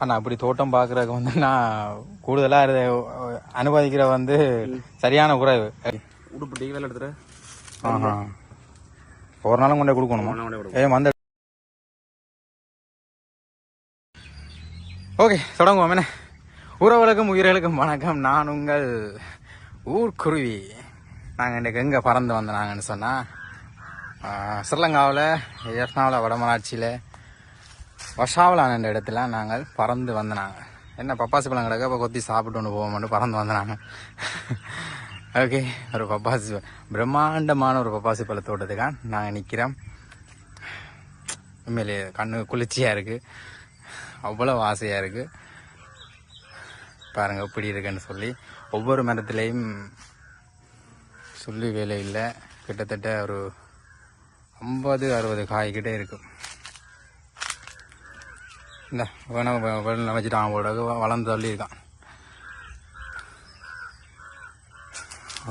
ஆனால் அப்படி தோட்டம் பார்க்குறதுக்கு வந்து நான் கூடுதலாக அனுமதிக்கிற வந்து சரியான குறைவு. உடுப்பு டீ வேலை எடுத்துகிற ஆஹா ஒரு நாளும் கொண்டே கொடுக்கணுமா? வந்து ஓகே தொடங்குவோம். என்ன உறவுகளுக்கும் உயிர்களுக்கும் வணக்கம். நான் உங்கள் ஊர்க்குருவி. நாங்கள் இன்றைக்கு எங்கே பறந்து வந்தோம் சொன்னால் ஸ்ரீலங்காவில் எஃப்னாவில் வடமராட்சியில் வஷாவலான இடத்துல நாங்கள் பறந்து வந்தனாங்க. என்ன பப்பாசி பழம் கிடக்க இப்போ கொத்தி சாப்பிட்டு ஒன்று போவோம்னு பறந்து வந்தனாங்க. ஓகே ஒரு பப்பாசி பிரம்மாண்டமான ஒரு பப்பாசி பழ தோட்டத்துக்காக நாங்கள் நிற்கிறோம். உண்மையிலே கண்ணு குளிர்ச்சியாக இருக்குது, அவ்வளோ ஆசையாக இருக்குது. பாருங்கள் எப்படி இருக்குன்னு சொல்லி ஒவ்வொரு மரத்துலேயும் சொல்லி வேலை இல்லை. கிட்டத்தட்ட ஒரு 50-60 காய்கிட்டே இருக்கும். இந்த வேணா வச்சுட்டு அவங்களோட வளர்ந்து தள்ளியிருக்கான்.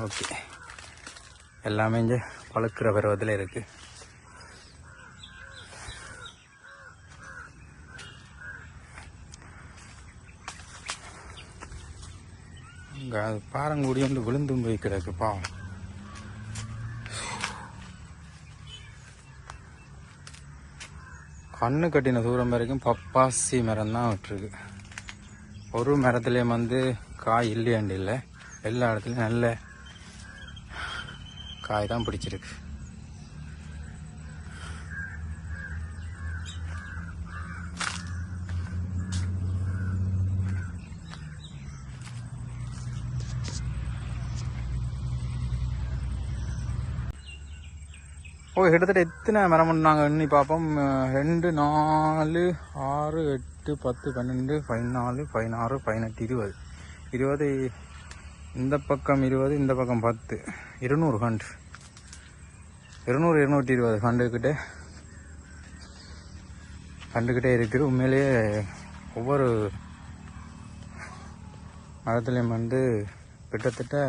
ஓகே எல்லாமே இங்கே பழுக்கிற பருவத்தில் இருக்குது. இங்கே பாருங்கூடி வந்து விழுந்தும் போய் கிடக்கு பாவம். கண்ணு கட்டின தூரம் வரைக்கும் பப்பாசி மரம் தான் விட்டுருக்கு. ஒரு மரத்துலேயும் வந்து காய் இல்லையாண்டு இல்லை, எல்லா இடத்துலையும் நல்ல காய் தான் பிடிச்சிருக்கு. ஓ கிட்டத்தட்ட எத்தனை மரம் நாங்கள் எண்ணி பார்ப்போம். 2, 4, 6, 8, 10, 12, 14, 16, 18, 20 இந்த பக்கம் 20, இந்த பக்கம் 10, 200 கண்டு, 200-220 கண்டுக்கிட்டே இருக்குது. உண்மையிலேயே ஒவ்வொரு மரத்துலேயும் வந்து கிட்டத்தட்ட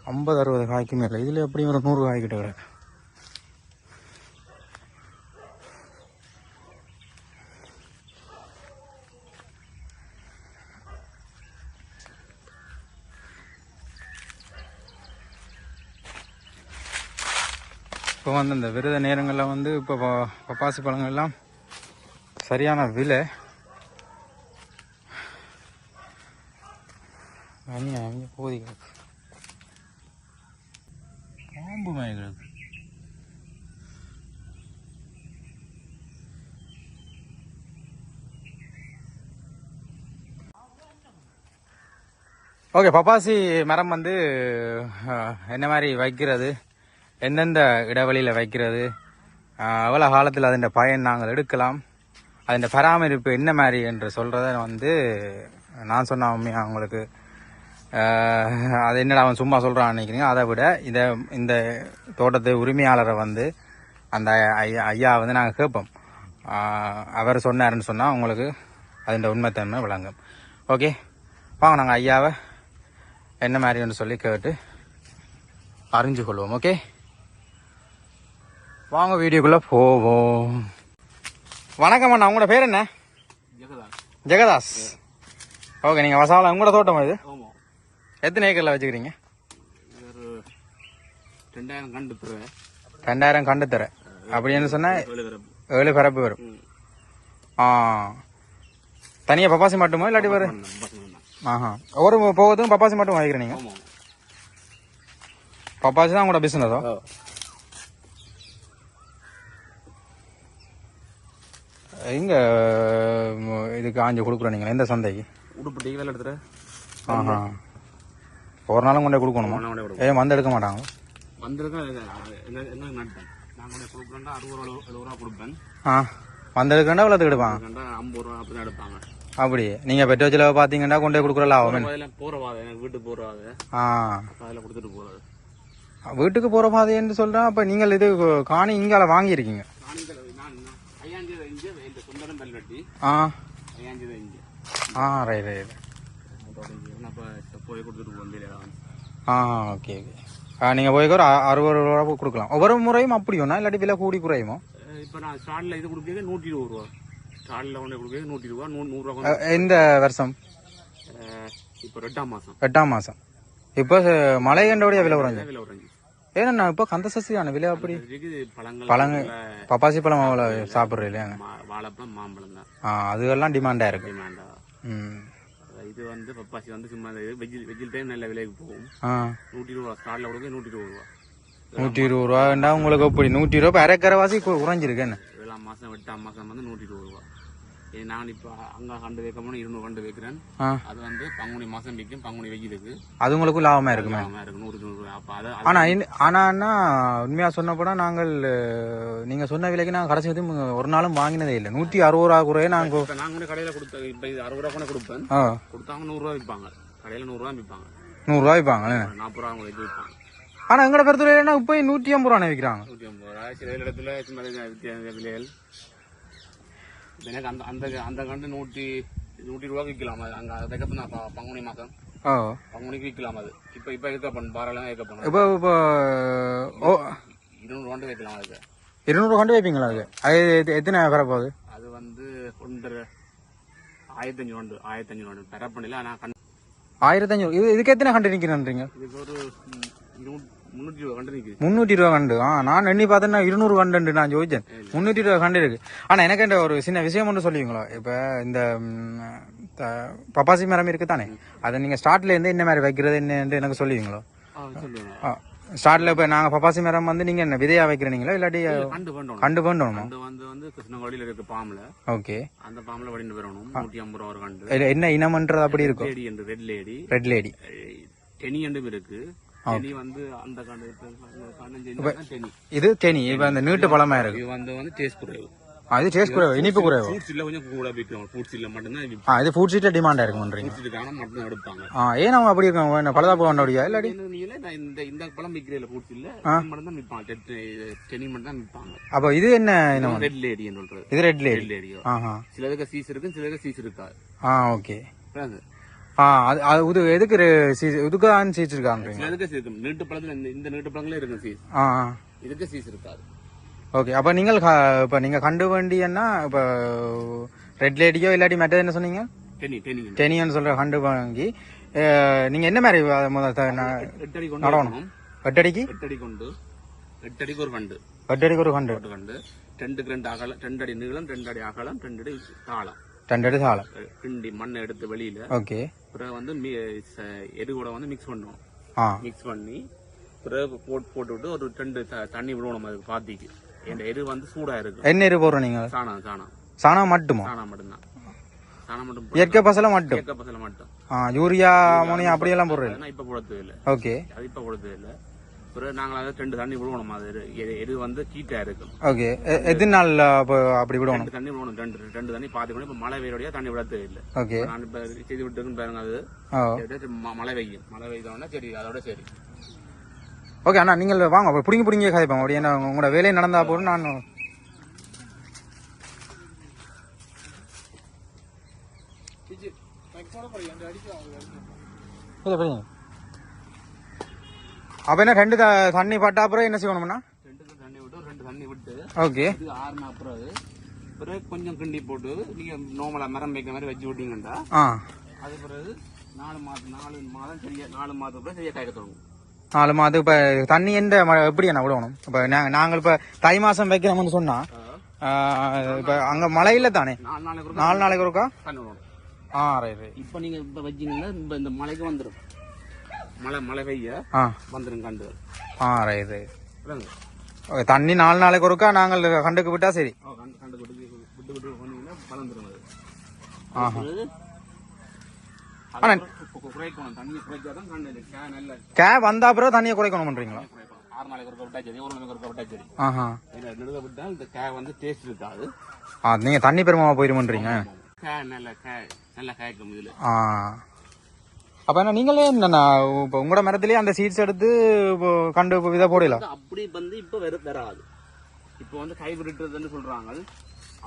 50-60 காய்க்கு மேலே. இதில் எப்படியும் ஒரு 100 காய் கிட்ட கிடக்கு. இப்போ வந்து இந்த விரத நேரங்களில் வந்து இப்போ பப்பாசி பழங்கள்லாம் சரியான விலை. அவங்க போதி கிடக்கு, பாம்பு மாதிரி கிடக்கு. ஓகே பப்பாசி மரம் வந்து என்ன மாதிரி வைக்கிறது, எந்தெந்த இடைவெளியில் வைக்கிறது, எவ்வளோ காலத்தில் அதன் பயன் நாங்கள் எடுக்கலாம், அதன் பராமரிப்பு என்ன மாதிரி என்று சொல்கிறத வந்து நான் சொன்ன உண்மையாக அவங்களுக்கு அது என்னடா அவன் சும்மா சொல்கிறான்னு நினைக்கிறீங்க. அதை விட இந்த தோட்டத்து உரிமையாளரை வந்து அந்த ஐயா வந்து நாங்கள் கேட்போம். அவர் சொன்னாருன்னு சொன்னால் அவங்களுக்கு அதன் உண்மைத்தன்மை விளங்கும். ஓகே வாங்க நாங்கள் ஐயாவை என்ன மாதிரின்னு சொல்லி கேட்டு அறிஞ்சு கொள்வோம். ஓகே வாங்க வீடியோக்குள்ளே போவோம். வணக்கம் அண்ணா, உங்களோட பேர் என்ன? ஜெகதாஸ். ஓகே நீங்கள் வசாலம் உங்களோட தோட்டம் இது எத்தனை ஏக்கரில் வச்சுக்கிறீங்க? 2000 கண்டு தர. அப்படின்னு சொன்னால் 7 பரப்பு வரும். தனியாக பப்பாசி மட்டுமோ இல்லாட்டி வரும்? ஒவ்வொரு போகுதும் பப்பாசி மட்டும் வாங்கிக்கிறீங்க? பப்பாசி தான் உங்களோட பிஸ்னஸோ? எங்கே இதுக்கு ஆஞ்சு கொடுக்குறோம் நீங்கள் எந்த சந்தைக்கு? உடுப்பு டீ வேலை எடுத்துகிற. ஒரு நாளும் கொண்டே கொடுக்கணுமா? வந்து எடுக்க மாட்டாங்க? வந்து எடுக்கண்டா இவ்வளோத்துக்கு எடுப்பாங்க? 50 ரூபா அப்படி தான் எடுப்பாங்க. அப்படி நீங்கள் பெட்ரோல் செலவு பார்த்தீங்கன்னா கொண்டே கொடுக்குறல ஆகும். போகிறவாது எனக்கு வீட்டுக்கு போகிறவாது அதில் கொடுத்துட்டு போகிறது. வீட்டுக்கு போகிற பாதைன்னு சொல்கிறேன். அப்போ நீங்கள் இது காணி இங்கால வாங்கியிருக்கீங்க? Right right. Okay okay. நீங்கள் போய் ஒரு 60 ரூபா கொடுக்கலாம். ஒவ்வொரு முறையும் அப்படி ஒன்றா இல்லாட்டி விலை கூடி குறையுமோ? இப்போ நான் ஸ்டார்டில் இது கொடுக்குறது 120 ரூபா. ஸ்டாலில் கொண்டு கொடுக்க 100 ரூபா 100 ரூபா. எந்த வருஷம்? இப்போ 8ஆம் மாசம். 8ஆம் மாசம். இப்போ மழை கண்டோடைய விலை குறைஞ்சு. விலை குறைஞ்சி. ஏன்னா இப்போ கந்த சசியான விலை அப்படி பழங்கள் பழங்கள் பப்பாசி பழம் அவ்வளோ சாப்பிட்றோம் இல்லையாங்க. வாழைப்பழம் மாம்பழம் தான் அதுவெல்லாம் டிமாண்டா இருக்கு. டிமாண்டா. ம். இது வந்து பப்பாசி வந்து சும்மா வெஜில் டைம் நல்ல விலைக்கு போகும். 120 ரூபா ஸ்டாலில் கொடுக்க 120 ரூபா. 120 ரூபாண்டா உங்களுக்கு எப்படி 120 ரூபாய் அரைக்கரைவாசி குறைஞ்சிருக்கு என்ன? 7ஆம் மாசம் 8ஆம் மாசம் வந்து 120 ரூபா. நான் இப்ப அங்க கண்டு வைக்கணும் 200 கண்டு வைக்கிறேன். அது வந்து பங்குனி மாசம் விற்கும். பங்குனி வெயிலுக்கு அது உங்களுக்கு லாபமா இருக்குமே. 100 ரூபா. ஆனா உண்மையா சொன்னப்படா நாங்கள் நீங்க சொன்ன விலைக்கு நாங்க கடைசி ஒரு நாளும் வாங்கினதே இல்லை. 160 ரூபா குறைய நாங்க கடையில கொடுத்த இப்ப 60 ரூபா கூட கொடுப்பேன். கொடுத்தாங்க 100 ரூபா விற்பாங்க. கடையில 100 ரூபா விற்பாங்க. 100 ரூபாய் விற்பாங்க. 40 ரூபா அவங்க விற்பாங்க. ஆனா எங்கட பெருத்துல இப்ப 150 ரூபா விற்கிறாங்க. 150 ரூபா. சில இடத்துல விலைகள் எனக்கு அந்த கண்டு 100 ரூபா விற்கலாம். அங்க அதுக்கப்புறம் நான் பங்குனி மாசம் பங்குனிக்கு விற்கலாம். அது இப்ப இருக்க பண்ணு பாரெல்லாம் இருக்க பண்ணு. இப்போ 200 கண்டு வைக்கலாம். அதுக்கு 200 கண்டு வைப்பீங்களா? அது எத்தனை வர போகுது? அது வந்து 1500 கண்டு 1500 கண்டு பெற பண்ணல. ஆனா 1500. இதுக்கு எத்தனை கண்டு நிக்கிறீங்க? இதுக்கு ஒரு 300 ரூபா கண்டு நிக்குது. 300 ரூபா கண்டு. நான் எண்ணி பார்த்தேன்னா 200 கண்டு நான் ஜோதிச்சேன். 300 ரூபா கண்டு இருக்கு. ஆனா எனக்கு இந்த ஒரு சின்ன விஷயம் ஒன்று சொல்லுவீங்களா? இப்ப இந்த பப்பாசி மரம் இருக்கு தானே, அதை நீங்க ஸ்டார்ட்ல இருந்து என்ன மாதிரி வைக்கிறது என்ன எனக்கு சொல்லுவீங்களோ? ஸ்டார்ட்ல இப்ப நாங்க பப்பாசி மரம் வந்து நீங்க என்ன விதையா வைக்கிறீங்களா இல்லாட்டி கண்டு பண்ணணுமா? வந்து கிருஷ்ணகோடியில இருக்க பாம்புல. ஓகே. அந்த பாம்புல வடிந்து வரணும். 150 ரூபா ஒரு கண்டு. என்ன இனம்ன்றது அப்படி இருக்கும்? Red lady. டெனி என்றும் இருக்கு. டெனி வந்து அந்த கண்டு இது டெனி. இப்ப அந்த நீட்டு பழமா இருக்கு. இது வந்து டேஸ்ட் குறைவு. அது டேஸ்ட் குறைவு, இனிப்பு குறைவு. ஃப்ரூட்ஸ் இல்ல கொஞ்சம் கூட விற்கும். ஃப்ரூட்ஸ் இல்ல மட்டும் தான். இது ஃப்ரூட் சீட்ல டிமாண்டா இருக்கும்ன்றீங்க. ஃப்ரூட்ஸ் இருக்கான மட்டும் எடுப்பாங்க. ஏன் அவங்க அப்படி இருக்காங்க? பலதா போவண்டியா இல்லாடி இந்த பழம் விற்கிறதுல ஃப்ரூட்ஸ் இல்ல மட்டும் தான் விற்பாங்க. டெனி மட்டும் தான் விற்பாங்க. அப்ப இது என்ன? ரெட் லேடி சொல்றது. இது ரெட் லேடி. சிலதுக்கு சீஸ் இருக்கு, சிலதுக்கு சீஸ் இருக்காது. ஓகே. அது எதுக்கு இதுக்கு சீஸ் இருக்காங்க? சிலதுக்கு சீஸ் இருக்கு. நீட்டு பழத்துல இந்த நீட்டு பழங்களே இருக்கு சீஸ். இதுக்கு சீஸ் இருக்காது. ஓகே. அப்ப நீங்கள் இப்ப நீங்க கண்டு வேண்டியன்னா இப்ப ரெட் லேடியோ இல்லாட்டி மற்றது என்ன சொன்னீங்க? டெனின்னு சொல்ற கண்டு வாங்கி நீங்க என்ன மாதிரி நடணும்? 8 அடிக்கு 8 அடி கொண்டு 8 அடிக்கு ஒரு கண்டு. 8 அடிக்கு ஒரு கண்டு. 2 அகலம், 2 அடி நீளம், 2 அடி அகலம், 2 அடி தாளம். 2 அடி தாளம். கிண்டி மண்ணை எடுத்து வெளியில. ஓகே. அப்புறம் வந்து எரு கூட வந்து மிக்ஸ் பண்ணுவோம். மிக்ஸ் பண்ணி பிறகு போட்டு விட்டு ஒரு 2 தண்ணி விடுவோம். அதுக்கு பாத்திக்கு என் எரு வந்து சூடா இருக்கு. என்ன எரு போடுறோம் நீங்க? சாணம் மட்டுமா? சாணம் மட்டும். இயற்கை பசல மட்டும். யூரியா அமோனியா அப்படியெல்லாம் போடுறது இப்ப போடுறது இல்ல. ஓகே. அது இப்ப போடுறது இல்ல. பிறகு நாங்க அதை 2 தண்ணி விடுவோம். அது எரு வந்து கீட்டா இருக்கும். ஓகே. எத்தனை நாள் அப்படி விடுவோம்? 2 தண்ணி விடுவோம். 2 தண்ணி பாத்துக்கணும். இப்ப மழை வெயிலோடய தண்ணி விடவே இல்ல. ஓகே. நான் இப்ப செய்து விட்டுருக்குன்னு பாருங்க. அது மழை பெய்யும். மழை பெய்தோடனே சரி, அதோட சரி. ஓகே அண்ணா, நீங்கள் வாங்க புடிங்கி கதைப்போம். அப்படி என்ன உங்களோட வேலையை நடந்தா போதும். நான் அப்ப என்ன 2 தண்ணி பட்டா அப்புறம் என்ன செய்யணும்னா? 2 தண்ணி விட்டு ஓகே. ஆறுனா அப்புறம் பிறகு கொஞ்சம் கிண்டி போட்டு நீங்க நார்மலா மரம் வைக்கிற மாதிரி வச்சு விட்டீங்கன்னா அது பிறகு 4 மாதம் சரியா 4 மாதம் அப்புறம் சரியா காய்க்க தொடங்கும். 4 மாதம். இப்ப தண்ணி எந்த எப்படி என்ன விடணும்? இப்ப நாங்கள் இப்ப தை மாசம் வைக்கிறோம்னு சொன்னா இப்ப அங்க மழை இல்ல தானே? 4 நாளைக்கு ஒருக்கா தண்ணி விடணும். இப்ப நீங்க இப்ப வச்சீங்கன்னா இந்த மழைக்கு வந்துடும். மழை பெய்ய வந்துடும் கண்டு. தண்ணி 4 நாளைக்கு ஒருக்கா நாங்கள் கண்டுக்கு விட்டா சரி. விட்டு வளர்ந்துடும். குறைக்கணும். தண்ணியை குறைச்சாதான் கண்டு கே வந்தா அப்புறம் தண்ணியை குறைக்கணும்ன்றீங்களா? 6 நாளைக்கு ஒருக்கா விட்டா சரி, 1 நாளைக்கு ஒருக்கா விட்டா சரி. நடுவில் விட்டா இந்த கே வந்து டேஸ்ட் இருக்காது. நீங்க தண்ணி பெருமாவா போயிருமன்றீங்க. நல்லா காய்க்கும் இதுல. அப்ப என்ன நீங்களே என்ன இப்ப உங்களோட மரத்திலேயே அந்த சீட்ஸ் எடுத்து கண்டு விதை போடலாம்? அப்படி வந்து இப்ப வராது. இப்ப வந்து ஹைபிரிட்னு சொல்றாங்க.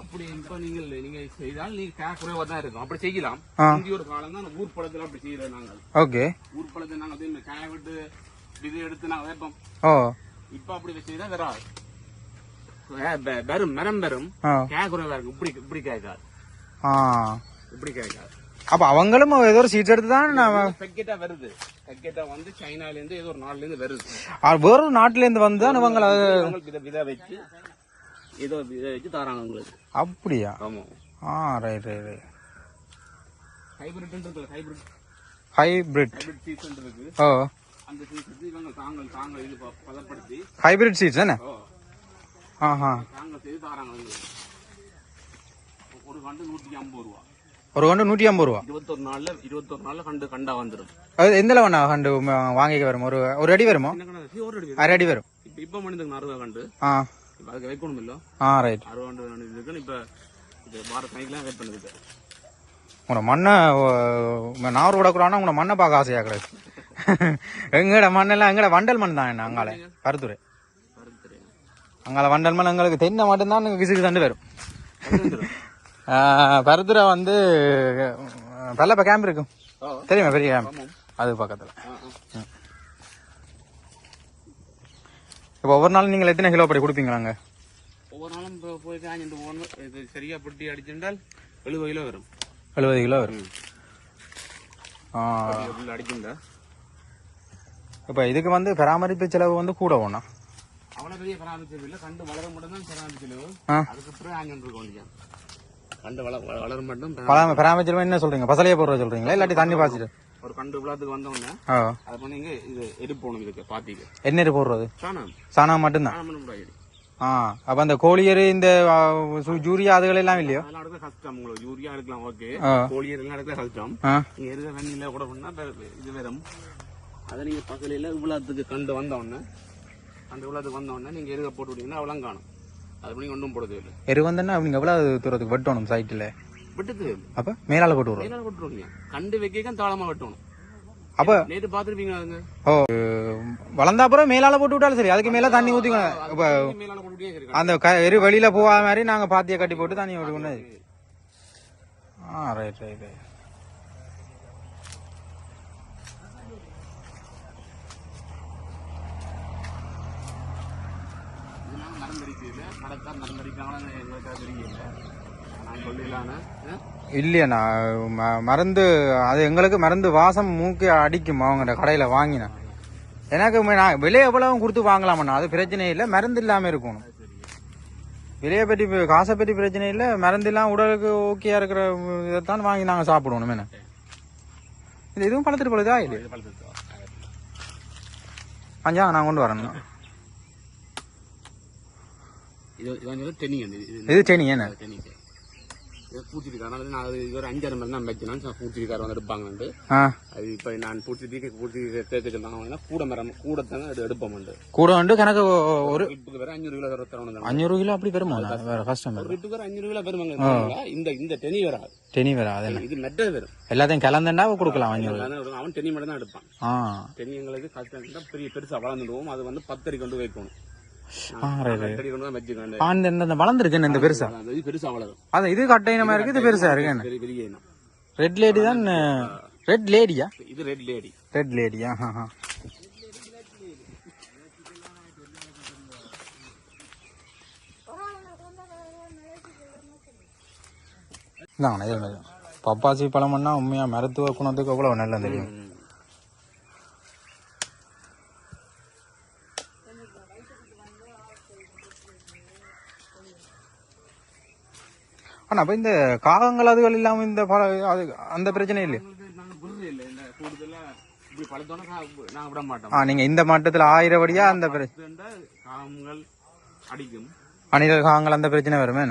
அப்படி இப்ப நீங்க செய்தால் நீங்க குறைவா தான் இருக்கும். அப்படி செய்யலாம். இந்திய ஒரு காலம் தான் ஊர் பழத்துல அப்படி செய்யறோம் நாங்க. ஓகே. ஊர் பழத்தை நாங்க அதே காய விட்டு விதை எடுத்து நாங்க வைப்போம். இப்ப அப்படி செய்தா வராது. மரம் கே குறைவா இருக்கும். இப்படி காய்க்காது. ஆ இப்படி கிடைக்காது. அப்ப அவங்களும் ஏதோ ஒரு சீட்ஸ் எடுத்து தான் பெக்கெட்டா வருது. பெக்கெட்டா வந்து சைனால இருந்து ஏதோ ஒரு நாட்டுல இருந்து வருது. வேற ஒரு நாட்டுல இருந்து வந்து தான் இவங்க விதை வச்சு ஏதோ விதை வச்சு தராங்க உங்களுக்கு. அப்படியா? ஆமா. Right right right. ஹைபிரிட் இருக்கு. ஹைபிரிட் சீட்ஸ் இருக்கு. அந்த சீட்ஸ் இவங்க தாங்க இது பதப்படுத்தி ஹைபிரிட் சீட்ஸ் தானே? தாங்க செய்து தராங்க உங்களுக்கு. ஒரு கண்டு 150 ரூபா. ஒரு கண்டு 150 ரூபா. 21 நாள்ல கண்டா வந்துடும். அது எந்த லெவனா கண்டு வாங்கிக்க வரும்? ஒரு அடி வருமோ? அரை அடி வரும். இப்ப மனிதனுக்கு 60 கண்டு. அதுக்கு வைக்கணும் இல்ல? ரைட். 60 கண்டு இருக்கு. இப்ப இது வார கணக்குல வெயிட் பண்ணுது. உன மண்ணை நார் விடக்கூடாதுன்னா உன மண்ணை பார்க்க ஆசையா கிடையாது. எங்கட மண்ணெல்லாம் எங்கட வண்டல் மண் தான். என்ன அங்கால பருத்துறை அங்கால வண்டல் மண் எங்களுக்கு தென்னை மட்டும்தான் விசுக்கு தண்டு வரும். பருத்துறை வந்து பல்லப்ப கேம்ப் இருக்கும் தெரியுமா? பெரிய கேம்ப் அது பக்கத்துல. இப்ப ஒவ்வொரு நாளும் நீங்க எத்தனை கிலோ படி கொடுப்பீங்களாங்க? ஒவ்வொரு நாளும் போய் காஞ்சிட்டு போகணும். இது சரியா பொட்டி அடிச்சிருந்தால் 70 கிலோ வரும். 70 கிலோ வரும். அடிச்சுண்டா இப்ப இதுக்கு வந்து பராமரிப்பு செலவு வந்து கூட ஒண்ணா? அவ்வளவு பெரிய பராமரிப்பு இல்லை. கண்டு வளர மட்டும் தான் பராமரிப்பு செலவு. அதுக்கு அப்புறம் ஆங்கிட்டு கண்டு வளர மட்டும் பராமரிப்பு. என்ன சொல்றீங்க? பசலையே போடுற சொல்றீங்களா இல்லாட்டி தண்ணி பாய்ச்சிட்டு? ஒரு கண்டு விழாத்துக்கு வந்தோடனே அதை பண்ணீங்க. இது எடுப்போம். இதுக்கு பாத்திக்கு என்ன எரு போடுறது? சாணம் மட்டும்தான். அப்ப அந்த கோழியரு இந்த யூரியா அதுகள் எல்லாம் இல்லையோ? கஷ்டம். உங்களுக்கு யூரியா எடுக்கலாம். ஓகே. கோழியர் எல்லாம் எடுக்க கஷ்டம். நீங்க எருத வெண்ணில கூட பண்ணா இது வரும். அதை நீங்க பக்கத்துல இவ்வளவுக்கு கண்டு வந்தோடனே நீங்க எருக போட்டு விட்டீங்கன்னா அவ்வளவு காணும். அது பண்ணி ஒன்றும் போடுறது இல்லை. எரு வந்தா நீங்க எவ்வளவு தூரத்துக்கு வெட்டணும் சைட்ல? வெட்டுது. அப்ப மேலால போட்டு மேலால போட்டுருவீங்க. கண்டு வைக்க தாளமா வெட்டணும். அப்ப நேற்று பாத்துருப்பீங்க. அதுங்க வளர்ந்தா அப்புறம் மேலால போட்டு விட்டாலும் சரி. அதுக்கு மேல தண்ணி ஊத்திக்கணும். அந்த எரு வெளியில போகாத மாதிரி நாங்க பாத்திய கட்டி போட்டு தண்ணி ஊற்றிக்கணும். Right right right. இல்லையா மருந்து அது எங்களுக்கு மருந்து வாசம் மூக்கி அடிக்கும் அவங்க கடையில வாங்கினேன். எனக்கு விலை எவ்வளவு கொடுத்து வாங்கலாமண்ணா, அது பிரச்சனை இல்லை. மருந்து இல்லாம இருக்கணும். விலையை பற்றி காசை பற்றி பிரச்சனை இல்லை. மருந்து இல்லாம உடலுக்கு ஓகேயா இருக்கிற இதைத்தான் வாங்கி நாங்க சாப்பிடுவோம். என்ன இது இதுவும் பழத்துட்டு பழுதா இல்லை? அஞ்சா நான் கொண்டு வரேன். இது டெனி என்ன? பூச்சிக்கார ஒரு 5-6 மணி தான் வச்சுனா பூச்சிக்கார வந்து எடுப்பாங்க. அது இப்ப நான் பூச்சி கேட்க சொன்னாங்க. கூட மரம் கூட தானே எடுப்போம். கூட வந்து கணக்கு ஒரு 500 கிலோ தரணும். 500 கிலோ அப்படி வருமா? வேற கஷ்டம். 500 கிலோ வருவாங்க. இந்த டெனி வராது. டெனி வராது. இது மெட்டல் வரும். எல்லாத்தையும் கலந்துண்டா கொடுக்கலாம். 500 அவன் டெனி மட்டும் தான் எடுப்பான். டெனி எங்களுக்கு கஷ்டம். பெரிய பெருசா வளர்ந்துடுவோம். அது வந்து 10 அடி கொண்டு வைக்கணும். வளர்ந்துருக்கு இந்த பெருசா அது இது கட்டையினமா இருக்கு. இது பெருசா இருக்கு. ரெட் லேடி தான். ரெட் லேடியா? இது ரெட் லேடி. ரெட் லேடியா? பப்பாசி பழம்னா உண்மையா மருத்துவ குணத்துக்கு எவ்வளவு நல்லா தெரியும். ஆனா அப்ப இந்த காகங்கள் அதுகள் இல்லாம இந்த அந்த பிரச்சனை இல்லையா? நீங்க இந்த மாட்டத்துல 1000 படியா அந்த அணிகள் காகங்கள் அந்த பிரச்சனை வருமே?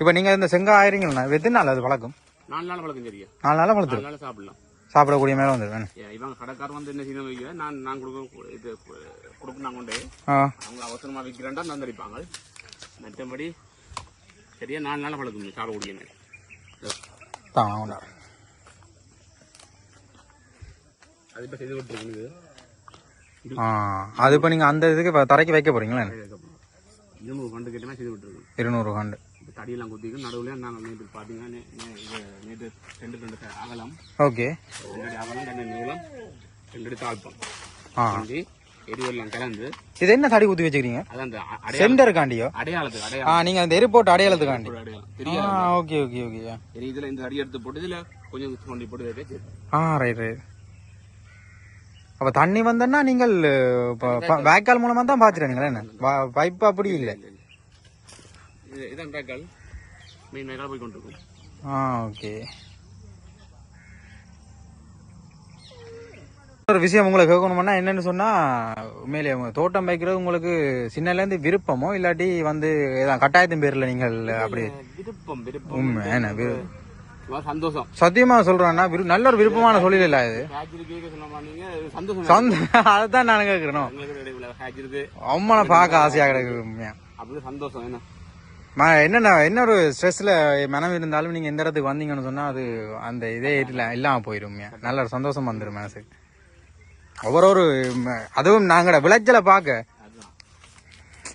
இப்ப நீங்க இந்த செங்காய் ஆயிரீங்களா? எத்தனை நாள் அது வளர்க்கும்? 4 நாள் வளர்க்கும். சரியா 4 நாள் வளர்த்து சாப்பிடலாம். சாப்பிடக்கூடிய மேல வந்து இவங்க கடைக்காரர் வந்து என்ன செய்ய நான் கொடுக்க நான் கொண்டு அவங்க அவசரமா விற்கிறேன்டா நந்தடிப்பாங்க. மற்றபடி சரியா 4 நாள் வளர்க்கும் சாப்பிடக்கூடிய மேல. அது இப்ப செய்து விட்டுருக்கு. அது இப்ப நீங்க அந்த இதுக்கு தரைக்கு வைக்க போறீங்களா? 200 கண்டு கேட்டா செய்து விட்டுருக்கு. 200 கண்டு தடியெல்லாம் குத்திக்கு நடுவில் நாங்கள் நேற்று பார்த்தீங்கன்னா நேற்று 2 அகலம் ஓகே 2 அடி அகலம் 2 நீளம் 2 அடி தாழ்ப்பம் எரிவெல்லாம் கலந்து இது என்ன தடி குத்தி வச்சுக்கிறீங்க அதான் அந்த சென்டருக்காண்டியோ அடையாளத்துக்கு நீங்க அந்த எரிபோர்ட் அடையாளத்துக்காண்டி அடையாளம் ஓகே ஓகே ஓகே இதுல இந்த அடி எடுத்து போட்டு இதுல கொஞ்சம் தோண்டி போட்டு வைக்க ரைட் ரைட் அப்ப தண்ணி வந்தன்னா நீங்கள் வேக்கால் மூலமா தான் பாத்துறீங்களா என்ன பைப் அப்படி இல்லை இதான் வேக்கால் மெயின் வேக்கால் போய் கொண்டிருக்கும் ஓகே ஒரு விஷயம் உங்களுக்கு கேட்கணும்னா என்னன்னு சொன்னா உண்மையிலே தோட்டம் வைக்கிறது உங்களுக்கு சின்னல இருந்து விருப்பமோ இல்லாட்டி வந்து கட்டாயத்தின் பேர்ல நீங்கள் அப்படி விருப்பம் சந்தோஷம் சத்தியமா சொல்றேன்னா நல்ல ஒரு விருப்பமான தொழில் இல்ல இது அதான் நான் கேட்கிறேன் அம்மா பார்க்க ஆசையா கிடக்கு சந்தோஷம் என்ன ஒரு ஸ்ட்ரெஸ்ல மனம் இருந்தாலும் நீங்க எந்த இடத்துக்கு வந்தீங்கன்னு சொன்னா அது அந்த இதே இல்லாம போயிரும் நல்ல ஒரு சந்தோஷம் வந்துடும் மனசுக்கு ஒவ்வொரு அதுவும் நாங்களோட விளைச்சலை பார்க்க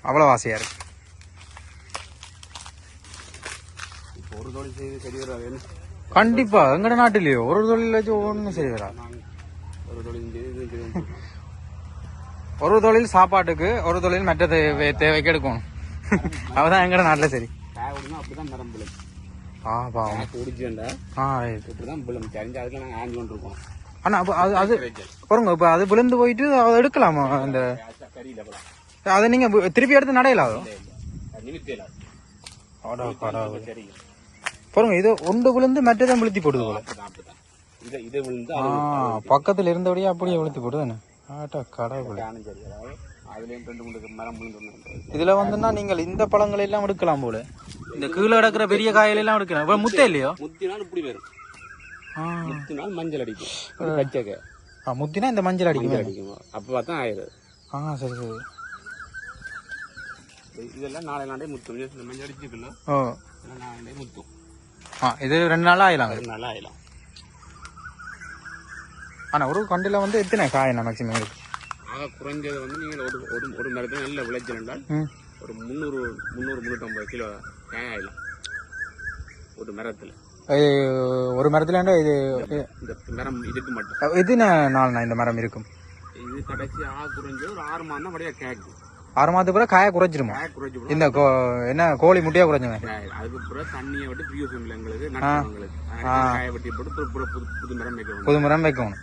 அவ்வளவு ஆசையா இருக்கு கண்டிப்பா எங்கட நாட்டிலயோ ஒரு தொழில் வச்சு ஒன்னும் சரி வரா ஒரு தொழில் சாப்பாட்டுக்கு ஒரு தொழில் மற்ற தேவைக்கு எடுக்கணும் அவதான் எங்கட நாட்டுல சரி ஆனா அது பாருங்க இப்ப அது விழுந்து போயிட்டு அதை எடுக்கலாமா அந்த அதை நீங்க திருப்பி எடுத்து நடையலாம் பாருங்க இது ஒன்று விழுந்து மற்றதான் விழுத்தி போடுது போல பக்கத்துல இருந்தபடியே அப்படியே விழுத்தி போடுது கடவுள் இதுல வந்துன்னா நீங்கள் இந்த பழங்களை எல்லாம் எடுக்கலாம் போல இந்த கீழே கிடக்குற பெரிய காயில எல்லாம் எடுக்கலாம் முத்தே இல்லையோ இப்படி வரும் முத்தினால் மஞ்சள் அடிக்கும் பச்சை முத்தினா இந்த மஞ்சள் அடிக்கும் அப்ப பார்த்தா ஆயிரும் சரி சரி இதெல்லாம் நாளை முத்தும் மஞ்சள் அடிச்சுக்கல நாளை முத்தும் இது 2 நாளா ஆயிலாம் 2 நாளா ஆயிலாம் ஆனா ஒரு கண்டில வந்து எத்தனை காய் மேக்ஸிமம் இருக்கு குறைஞ்சது வந்து நீங்க ஒரு மரத்துல நல்ல விளைச்சல் என்றால் ஒரு 350 கிலோ காய் ஆயிலாம் ஒரு மரத்துல ஒரு மரத்துல இது இந்த மரம் இதுக்கு மட்டும் எத்தனை நாள்னா இந்த மரம் இருக்கும் இது கடைசி குறைஞ்சு ஒரு 6 மாதம் தான் வழியா கேக்கு 6 மாதத்துக்கு பிறகு காய குறைச்சிருமா இந்த என்ன கோழி முட்டையா குறைஞ்சுங்க அதுக்கு பிறகு தண்ணியை விட்டு பியூசன் எங்களுக்கு நட்டவங்களுக்கு காய வெட்டி போட்டு புது மரம் வைக்கணும்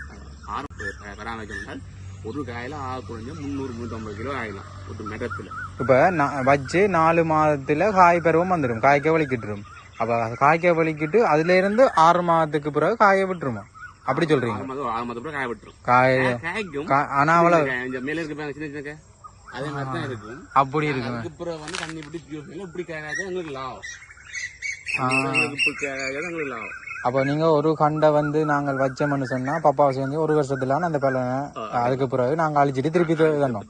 பராமரிக்கணும் ஒரு காயில குறைஞ்சு 300-350 கிலோ ஆயிடும் ஒரு மரத்துல இப்ப வச்சு 4 மாதத்துல காய் பருவம் வந்துடும் காய்க்க வலிக்கிட்டுரும் அப்ப காய்க்க வலிக்கிட்டு அதுல இருந்து 6 மாதத்துக்கு பிறகு காய விட்டுருமா அப்படி சொல்றீங்க 6 மாதத்துக்கு காய விட்டுரும் காய்க்கும் ஆனா அவ்வளவு மேல இருக்க சின்ன அதே மாதிரி தான் இருக்கும் அப்படி இருக்கு அதுக்கு பிறகு வந்து தண்ணி இப்படி இப்படி காயாது எங்களுக்கு லாபம் லாபம் அப்ப நீங்க ஒரு கண்டை வந்து நாங்கள் வச்சோம்னு சொன்னா பப்பாவை செஞ்சு ஒரு வருஷத்துல அந்த பலனை அதுக்கு பிறகு நாங்க அழிச்சிட்டு திருப்பி தந்தோம்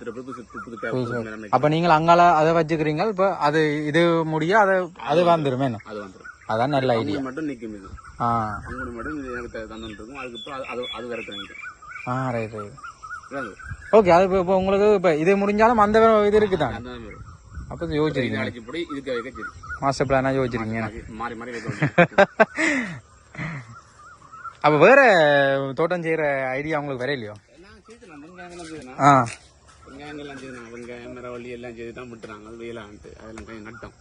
அப்ப நீங்கள் அங்கால அதை வச்சுக்கிறீங்க இப்ப அது இது முடிய அது வந்துருமே அதான் நல்ல ஐடியா மட்டும் நிக்கும் இது மட்டும் தந்துருக்கும் அதுக்கு அது வரைக்கும் ரைட் ரைட் ஓகே அது இப்போ உங்களுக்கு இப்ப இது முடிஞ்சாலும் அந்த இது இருக்குதான் அப்ப யோசிச்சிருக்கீங்க மாஸ்டர் பிளானா யோசிச்சிருக்கீங்க அப்ப வேற தோட்டம் செய்யற ஐடியா உங்களுக்கு வேற இல்லையோ வெங்காயம் மரவள்ளி எல்லாம் செய்து தான் விட்டுறாங்க வெயிலான்ட்டு அதெல்லாம் கொஞ்சம்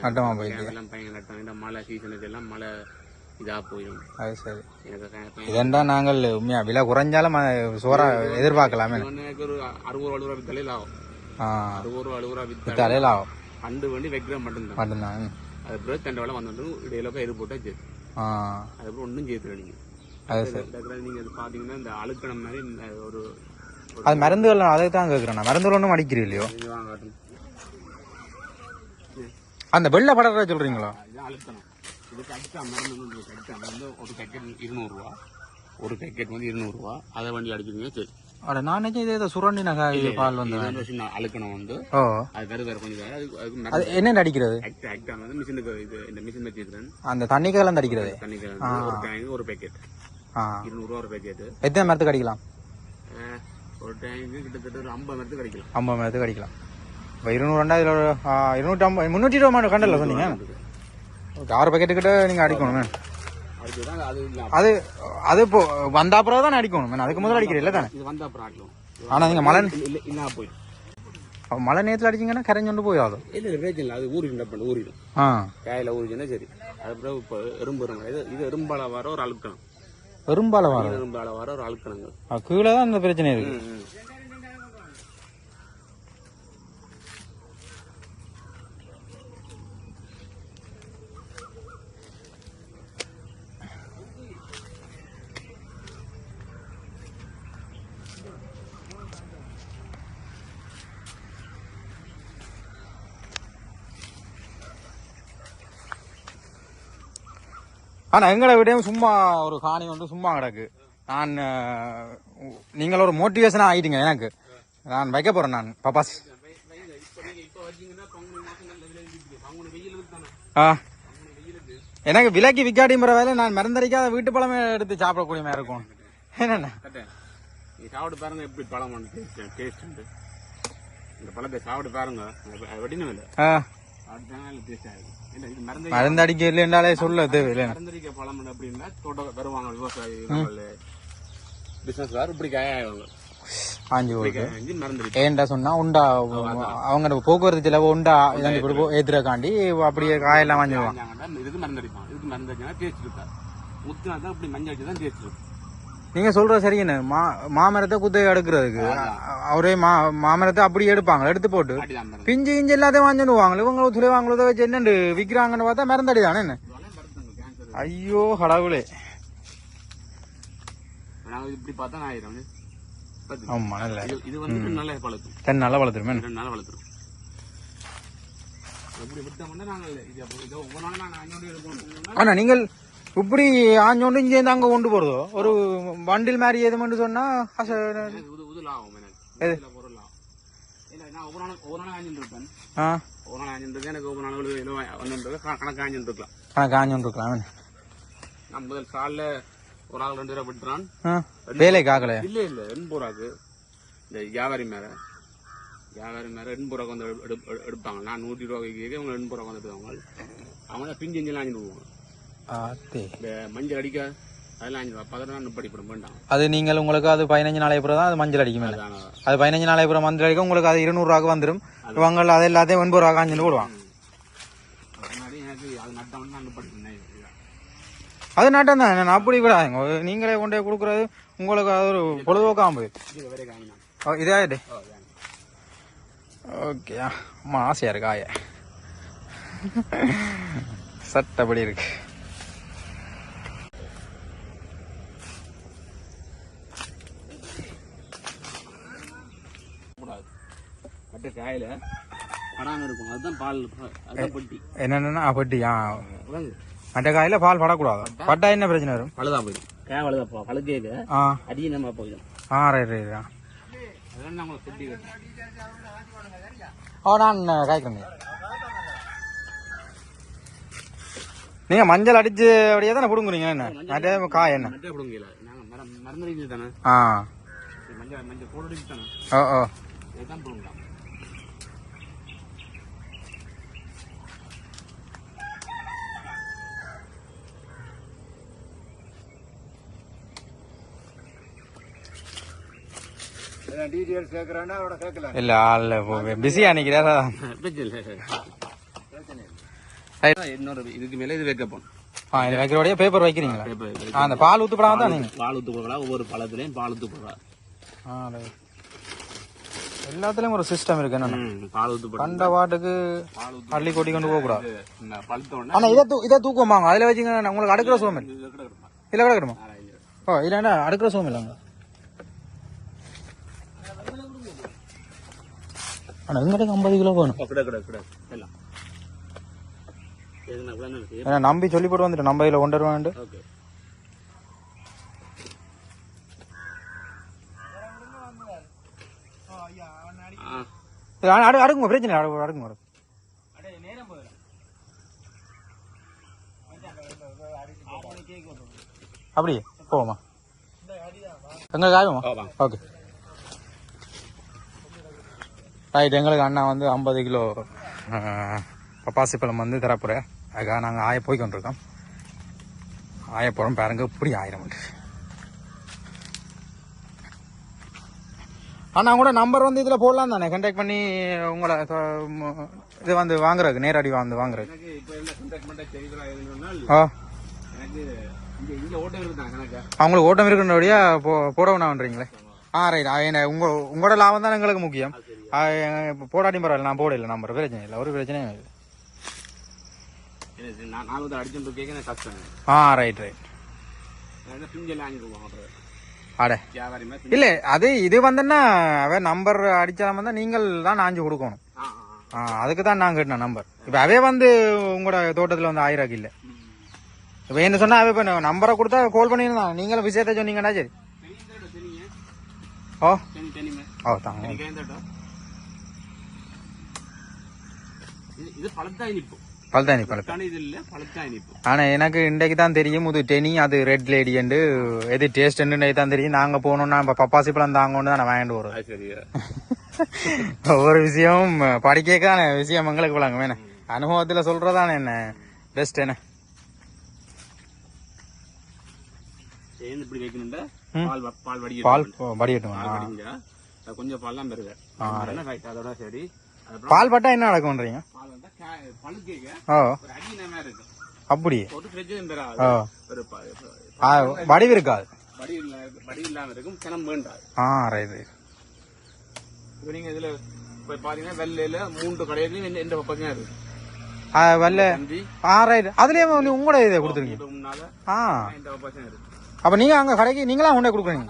நட்டமா போயிருக்கு எல்லாம் பையன் நட்டம் இந்த மழை சீசனுக்கு எல்லாம் மழை இதா போயிடும் அது சரி இதெண்டா நாங்கள் உண்மையா விலை குறைஞ்சாலும் சோறா எதிர்பார்க்கலாமே ஒரு 60-70 வித்தலையில் ஆகும் 60-70 வித்தாலையில் ஆகும் கண்டு வண்டி வைக்கிற மட்டும்தான் அது பிறகு தண்டை வேலை வந்துட்டு இடையில எது போட்டா சரி அதுக்கப்புறம் ஒன்றும் சேர்த்துக்க நீங்க நீங்க பாத்தீங்கன்னா இந்த அழுக்கணம் மாதிரி ஒரு அது மருந்துகள் அதை தான் கேட்கிறேன் மருந்துகள் ஒன்றும் அடிக்கிறீங்க இல்லையோ அந்த வெள்ளை படற சொல்றீங்களா அழுக்கணும் இதுக்கு அடிச்சா மருந்து வந்து ஒரு பேக்கெட் 200 ரூபா ஒரு பேக்கெட் வந்து 200 ரூபா அதை வண்டி அடிக்கிறீங்க சரி நான் நினைச்சேன் சுரண்டி நகை பால் வந்து அழுக்கணும் வந்து அது வேற கொஞ்சம் அது என்ன அடிக்கிறது வந்து மிஷினுக்கு இது இந்த மிஷின் வச்சிருக்கேன் அந்த தண்ணி கலந்து அடிக்கிறது தண்ணி கலந்து ஒரு டேங்க் ஒரு பேக்கெட் 200 ரூபா ஒரு பேக்கெட் எத்தனை மரத்துக்கு அடிக்கலாம் ஒரு டேங்க் கிட்டத்தட்ட ஒரு 50 மரத்துக்கு அடிக்கலாம் 50 மரத்துக்கு அடிக்கலாம் இப்போ 200 250 350 கண்டல சொன்னீங்க ஓகே 6 பாக்கெட்டு கிட்ட நீங்கள் அடிக்கணும் அதுதான் அது அது அது இப்போ வந்தா அப்புறம் தானே அடிக்கணும் அதுக்கு முதல்ல அடிக்கிறேன் இல்லை தானே இது வந்த அப்புறம் ஆட்டணும். ஆனால் நீங்கள் மழை இல்ல போயிடும். மழை நேரத்தில் அடிச்சிங்கன்னா கரைஞ்சொண்டு போயாகும். இல்லை பிரச்சனை இல்லை, அது ஊறிடும் ஊறிடும். காயில ஊறிச்சுன்னா சரி. அதுக்கப்புறம் இப்போ எறும்பு இது எறும்பால வர ஒரு அழுக்கணும். எறும்பால வர ஒரு அழுக்கணுங்க கீழே தான் இந்த பிரச்சனை இருக்கு. ஆனா எங்களை விடையும் சும்மா ஒரு காணி வந்து சும்மா கிடக்கு. நான் நீங்கள் ஒரு மோட்டிவேஷனா ஆயிட்டீங்க எனக்கு. நான் வைக்க போறேன் நான் பாப்பாஸ். எனக்கு விலைக்கு விக்காடிங்கிற வேலை நான் மருந்தடிக்காத வீட்டு பழமே எடுத்து சாப்பிடக்கூடிய மாதிரி இருக்கும். என்னென்ன சாப்பிட்டு பாருங்க எப்படி பழம் டேஸ்ட் உண்டு. இந்த பழத்தை சாப்பிட்டு பாருங்க வெட்டின வேலை டேஸ்ட் ஆகுது. மருந்தடிக்க இல்லைன்றாலே சொல்ல தேவையில்லை. மருந்தடிக்க பழம் அப்படின்னா தோட்டம் வருவாங்க விவசாயி பிசினஸ் இப்படி காயாங்க ஆஞ்சு ஏன்டா சொன்னா உண்டா அவங்க போக்குவரத்து செலவு உண்டா ஏத்துறக்காண்டி அப்படியே காயெல்லாம் வாங்கிடுவாங்க. இதுக்கு மருந்தடிப்பான். இதுக்கு மருந்தடிச்சா டேஸ்ட் இருக்காது. முத்தினா தான் இப்படி மஞ்சள் வச்சு தான் டேஸ்ட் இருக்கும். நீங்க சொல்ற சரின்னு மாமரத்தை குத்தையை எடுக்கிறதுக்கு அவரே மாமரத்தை அப்படி எடுப்பாங்க. எடுத்து போட்டு பிஞ்சு கிஞ்சு எல்லாத்தையும் வாங்கிடுவாங்க. இவங்க துளி வாங்குறத வச்சு என்னண்டு விற்கிறாங்கன்னு பார்த்தா மருந்தடி தானே என்ன. ஐயோ கடவுளே. இப்படி பார்த்தா ஆயிரம். ஆமா நல்ல இது வந்து நல்லா வளர்த்துரும். தென் நல்லா வளர்த்துருமே. நல்லா வளர்த்துரும். எப்படி விட்டோம்னா நாங்கள் ஆனா நீங்கள் இப்படி ஆஞ்சோண்டு இங்கே அங்க கொண்டு போறதோ ஒரு வண்டில் மாதிரி எதுமென்று சொன்னா முதல் காலில் ஒரு ஆள் 2 ரூபா விட்டுறான். வேலைக்கு ஆகல இல்ல இல்ல 80 ரூபாக்கு இந்த வியாபாரி மேல 80 ரூபாய்க்கு வந்து எடுப்பாங்க. நான் 100 ரூபாய்க்கு அவங்க 80 ரூபாய்க்கு வந்து எடுப்பாங்க. அவங்க பிஞ்சு இஞ்செல்லாம் ஆஞ்சு போவாங்க. மஞ்சள் அடிக்க அதெல்லாம் படிப்படும் வேண்டாம். அது நீங்கள் உங்களுக்கு அது 15 நாளைக்கு அப்புறம் தான் அது மஞ்சள் அடிக்கும். அது 15 நாளைக்கு அப்புறம் மஞ்சள் அடிக்க உங்களுக்கு அது 200 ரூபாய்க்கு வந்துடும். இவங்க அது எல்லாத்தையும் 80 ரூபாய்க்கு ஆஞ்சு போடுவாங்க. அது நட்டம் தான். நான் அப்படி விடாங்க. நீங்களே கொண்டே கொடுக்குறது உங்களுக்கு அது ஒரு பொழுதுபோக்காம போகுது. இதாயிட்டு ஓகே. அம்மா ஆசையா இருக்கு ஆய சட்டப்படி இருக்கு. காயில படாம இருக்கும். அதுதான் பால். அதுதான் பட்டி. என்னன்னா பட்டியா மற்ற காயில பால் படக்கூடாது. பட்டா என்ன பிரச்சனை வரும்? பழுதா போயிடும். காய பழுதா பழுக்கேக்கு அதிகமா போயிடும். ரைட். நான் காய்க்கிறேன். நீங்க மஞ்சள் அடிச்சு அப்படியே தானே புடுங்குறீங்க. என்ன மற்ற காய் என்ன புடுங்கல மருந்து தானே. மஞ்சள் மஞ்சள் போட்டு தானே. இதுதான் புடுங்கலாம். இல்ல ஆள் பிஸியா நிக்கிறா. இதுக்கு மேல இது வைக்கப்போம். இது வைக்கிறோடைய பேப்பர் வைக்கிறீங்களா? அந்த பால் ஊத்துப்படாம தான் நீங்க பால் ஊத்துப்படா. ஒவ்வொரு பழத்துலயும் பால் ஊத்துப்படா. எல்லாத்துலயும் ஒரு சிஸ்டம் இருக்கு. என்ன பால் ஊத்துப்படா கண்ட வாட்டுக்கு அள்ளி கொட்டி கொண்டு போக கூடாது. பழுத்தோட ஆனா இதை தூக்குவாங்க. அதுல வச்சுங்க உங்களுக்கு அடுக்கிற சோமல் இல்ல கிடக்கணுமா? இல்லன்னா அடுக்கிற சோம் இல்லைங்க. ஆனா எங்களுக்கு 50 கிலோ வேணும். நம்பி சொல்லி போட்டு வந்துட்டு நம்ம இதுல கொண்டு வருவான். அடுக்குங்க பிரச்சனை அடுக்குங்க. அப்படியே போவோமா? எங்களுக்கு ஆகுமா? Okay right. எங்களுக்கு அண்ணா வந்து 50 கிலோ பப்பாசி பழம் வந்து தரப்புறேன். அதுக்காக நாங்கள் ஆய போய் கொண்டிருக்கோம். ஆய போகிறோம் பாருங்க இப்படி 1000 ஆனால் கூட நம்பர் வந்து இதில் போடலாம் தானே, கான்டாக்ட் பண்ணி உங்களை இது வந்து வாங்குறதுக்கு நேரடி வந்து வாங்குறது. ஆ அவங்களுக்கு ஓட்டம் இருக்குன்றபடியா போட வேணான்றீங்களே. ரைட். உங்களோட லாபம் தான் எங்களுக்கு முக்கியம். போடாட்டி பரவாயில்ல, நான் போடல நம்பர், பிரச்சனை இல்லை, ஒரு பிரச்சனையும் இல்லை. ரைட். அட இல்ல, அது இது வந்தேன்னா அவன் நம்பர் அடிச்சாலும் வந்தா நீங்கள் தான் ஆஞ்சு கொடுக்கணும். அதுக்கு தான் நான் கேட்டேன் நம்பர். இப்ப அவே வந்து உங்களோட தோட்டத்துல வந்து 1000 இல்ல. இப்ப என்ன சொன்னா அவ இப்ப நம்பரை கொடுத்தா கால் பண்ணிருந்தான், நீங்களும் விஷயத்த சொன்னீங்கன்னா சரி. ஓ தாங்க. ஆனா எனக்கு இன்றைக்கு தான் தெரியும் இது டெனி அது ரெட் லேடி என்று எது டேஸ்ட் தான் தெரியும். நாங்க போனோம்னா பப்பாசி பழம் தாங்கன்னு தான் வாங்கிட்டு வரோம். ஒவ்வொரு விஷயம் படிக்கான விஷயம் எங்களுக்கு விளங்க வேணே, அனுபவத்துல சொல்றதானே என்ன பெஸ்ட் என்ன. பால் வடியட்டும், கொஞ்சம் பால்லாம் பெருக அதோட சரி. பால் பட்டா என்ன நடக்கும்ன்றீங்க? அப்படி வடிவு இருக்காது. நீங்க இதுல போய் பாத்தீங்கன்னா வெள்ளையில 3 கடையிலும் எந்த பக்கம் இருக்கு அதுலயே உங்களோட இதை கொடுத்துருங்க. அப்ப நீங்க அங்க கடைக்கு நீங்களா உண்டே கொடுக்குறீங்க.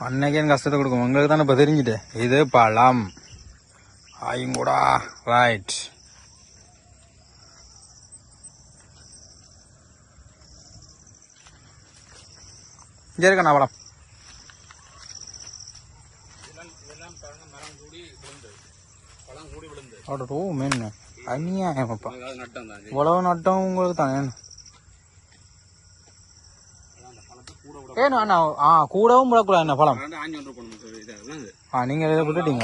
அன்னைக்கு எனக்கு கஷ்டத்தை கொடுக்கும், உங்களுக்கு தானே இப்போ தெரிஞ்சுட்டு. இது பழம் ஐங்கூடா ரைட். இங்கே இருக்கண்ணா பழம். ஓ மென் அநியாயமாப்பா, இவ்வளவு நட்டம் உங்களுக்கு தானே. ஏன்னா கூடவும் விடக்கூடாது என்ன பழம். நீங்க இதை விட்டுட்டீங்க.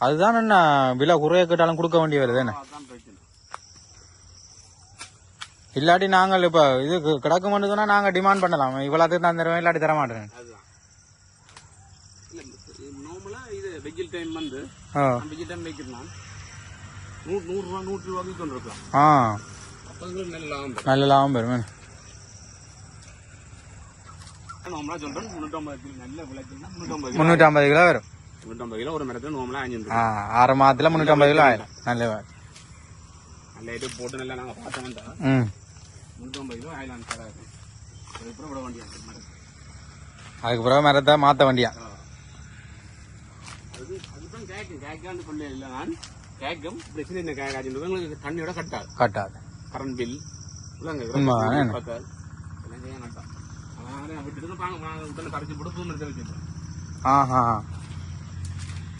அதுதான் என்ன விலை குறைய கேட்டாலும் கொடுக்க வேண்டிய வருது என்ன. இல்லாட்டி நாங்கள் இப்ப இது கிடக்கு மட்டும் சொன்னா நாங்க டிமாண்ட் பண்ணலாம், இவ்வளவுக்கு தான் தருவேன் இல்லாட்டி தர மாட்டேன். நல்ல லாபம் பெறும். 350 கிலோ வரும். 350 கிலோ ஒரு மரத்துல நார்மலா 6 மாதத்துல 350 கிலோ ஆயிரும். நல்ல நல்ல போட்டு நல்லா நாங்க பார்த்தோம்டா 350 கிலோ ஆயிலாம் சார். அதுக்கப்புறம் விட வண்டியா அதுக்கப்புறம் மரத்தை மாத்த வண்டியா. அதுதான் கேக்கான்னு சொல்ல இல்லை நான். கேக்கம் பிரச்சனை என்ன கேக்காச்சுன்றது உங்களுக்கு தண்ணியோட கட்டாது கரண்ட் பில்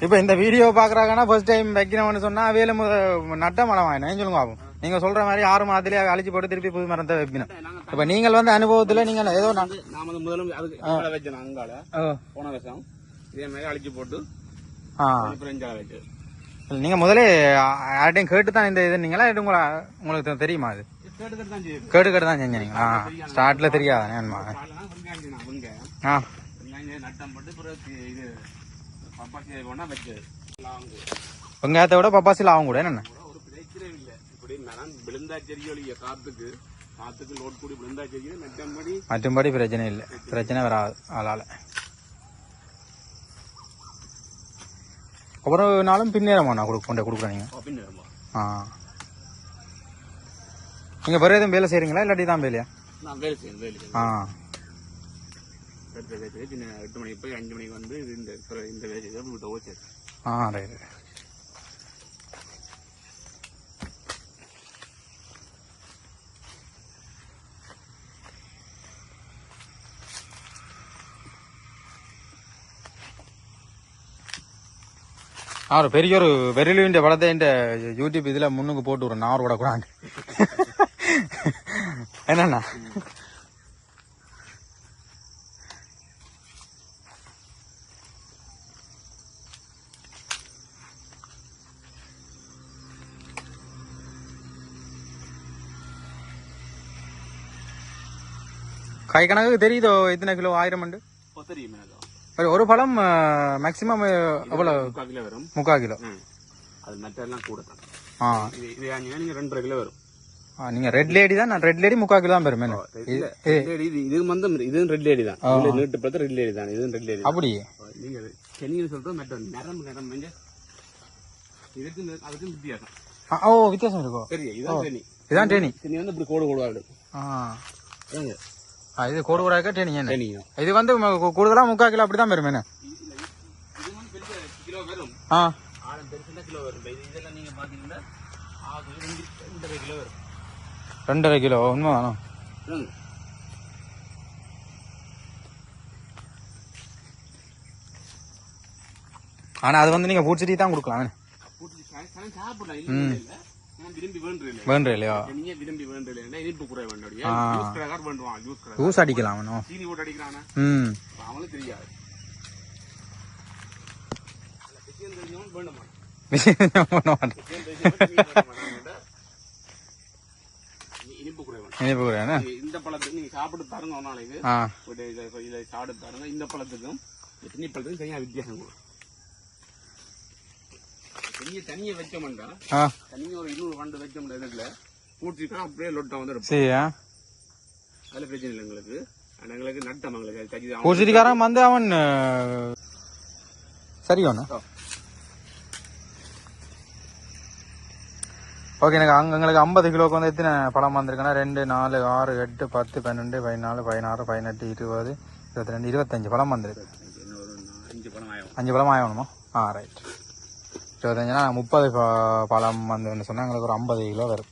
இப்ப இந்த வீடியோ பாக்குறாங்கன்னா ஃபர்ஸ்ட் டைம் வைக்கணும்னு சொன்னா அவையில நட்ட மரம் வாங்கினேன் சொல்லுங்க ஆகும். நீங்க சொல்ற மாதிரி 6 மாதத்திலேயே அழிச்சு போட்டு திருப்பி புது மரத்தை வைக்கணும். இப்ப நீங்கள் வந்து அனுபவத்துல நீங்க ஏதோ முதலும் போன வருஷம் இதே மாதிரி அழிச்சு போட்டு நீங்க முதலே யார்ட்டையும் கேட்டு தான் இந்த இது நீங்களா உங்களுக்கு தெரியுமா? அது கேட்டு தான் செஞ்சீங்களா? ஸ்டார்ட்ல தெரியாதானே? வெங்காயத்தை விட பப்பாசி லாபம் கூட என்ன? மற்றபடி பிரச்சனை இல்லை, பிரச்சனை வராது ஆளால. அப்புறம் நாளும் பின்னேறமா நான் கொண்டு கொடுக்குறேன். நீங்க வேற எதுவும் வேலை செய்யறீங்களா இல்லாட்டி தான் வேலையா? நான் வேலை செய்யணும். 8 மணிக்கு போய் 5 மணிக்கு வந்து இந்த வேலை செய்ய. ரைட். அவர் பெரிய ஒரு வெறிலுவின் படத்தை இந்த யூடியூப் இதுல முன்னுக்கு போட்டு விடுறேன் நான் விட கூடாது என்னண்ணா கை கணக்கு தெரியுதோ எத்தனை கிலோ 1000 தெரியும் எனக்கு. ஒரு பழம் மேக்சிமம் எவ்வளவு 3/4 கிலோ வரும். 3/4 கிலோ. அது மெட்டெல்லாம் கூட தான். இது நீங்க 2.5 கிலோ வரும். நீங்க ரெட் லேடி தான். நான் ரெட் லேடி 3/4 கிலோ தான் பெரும். இது வந்து இது ரெட் லேடி தான். இதுல நீட்டு பார்த்து ரெட் லேடி தான். இது ரெட் லேடி. அப்படி நீங்க சென்னின்னு சொல்றது மெட்டல் நரம் இதுக்கு அதுக்கு வித்தியாசம். ஓ வித்தியாசம் இருக்கும். சரி இதான் டெனி. இதான் டெனி. டெனி வந்து இப்படி கோடு கோடுவா இருக்கும். இது கோடு கூட இருக்க டெனி. டெனி இது வந்து கூடுதலா 3/4 கிலோ அப்படிதான் பெரும். என்ன இது வந்து பெரிய கிலோ வரும். ஆழம் பெருசுல கிலோ வரும். இதெல்லாம் நீங்க பாத்தீங்கன்னா 2.5 கிலோ வரும். 2.5 கிலோ உண்மை வேணும். ஆனா அது வந்து நீங்க பூச்சிட்டி தான் கொடுக்கலாம். வேண்டு இல்லையா ஜூஸ் அடிக்கலாம். இந்த பழத்துக்கு நீங்க சாப்பிட்டு பாருங்க ஒரு நாளைக்கு சாப்பிட்டு பாருங்க. இந்த பழத்துக்கும் திணி பழத்துக்கும் தனியா வித்தியாசம் கூட. தனியை வச்சோம்டா தனியா ஒரு 200 வண்டு வச்சோம்டா இதுல பூச்சிக்கா அப்படியே லொட்டா வந்து அதுல பிரச்சனை இல்லை எங்களுக்கு. ஆனா எங்களுக்கு நட்டம் எங்களுக்கு பூச்சிக்காரன் வந்து அவன் சரி ஒண்ணு. ஓகே எனக்கு எங்களுக்கு 50 கிலோக்கு வந்து எத்தனை பழம் வந்திருக்குன்னா 2, 4, 6, 8, 10, 12, 14, 16, 18, 20, 22, 25 பழம் வந்திருக்கு. 5 பழம் ஆகணுமா? ரைட். 25னா 30 பழம் வந்து சொன்னா எங்களுக்கு ஒரு 50 கிலோ வரும்.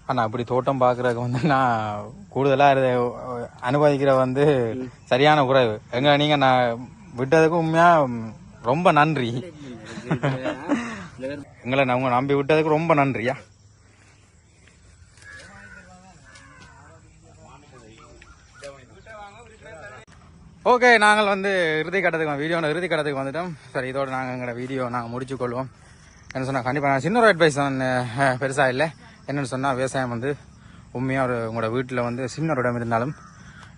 ஆனா அப்படி தோட்டம் பாக்குறதுக்கு வந்து நான் கூடுதலா அனுபவிக்கிற வந்து சரியான குறைவு. எங்க நீங்க நான் விட்டதுக்கு உண்மையா ரொம்ப நன்றி. எங்களை அவங்க நம்பி விட்டதுக்கு ரொம்ப நன்றியா. ஓகே நாங்கள் வந்து இறுதி கட்டத்துக்கு வந்துட்டோம். சரி இதோட நாங்கள் எங்களோட வீடியோ நாங்கள் முடிச்சு கொள்வோம். என்ன சொன்னா கண்டிப்பாக நான் சின்ன ஒரு அட்வைஸ் தான், பெருசாக இல்லை. என்னென்னு சொன்னால் விவசாயம் வந்து உண்மையாக உங்களோட வீட்டில் வந்து சின்ன ஒரு இடம் இருந்தாலும்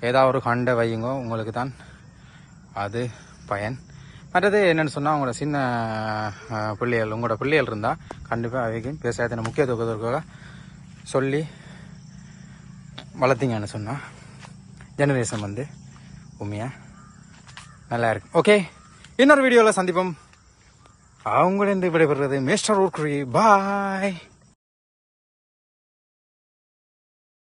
ஏதாவது ஒரு கண்டை வையுங்க, உங்களுக்கு தான் அது பயன். மற்றது என்னென்னு சொன்னால் உங்களோட சின்ன பிள்ளைகள் உங்களோட பிள்ளைகள் இருந்தால் கண்டிப்பாக அவைக்கும் விவசாயத்தின முக்கியத்துவத்துக்காக சொல்லி வளர்த்திங்கன்னு சொன்னால் ஜெனரேஷன் வந்து உண்மையாக நல்லா இருக்கு. ஓகே இன்னொரு வீடியோவில் சந்திப்போம். அவங்களிருந்து விடைபெறுறது மிஸ்டர் ஊர்குரி. பாய்.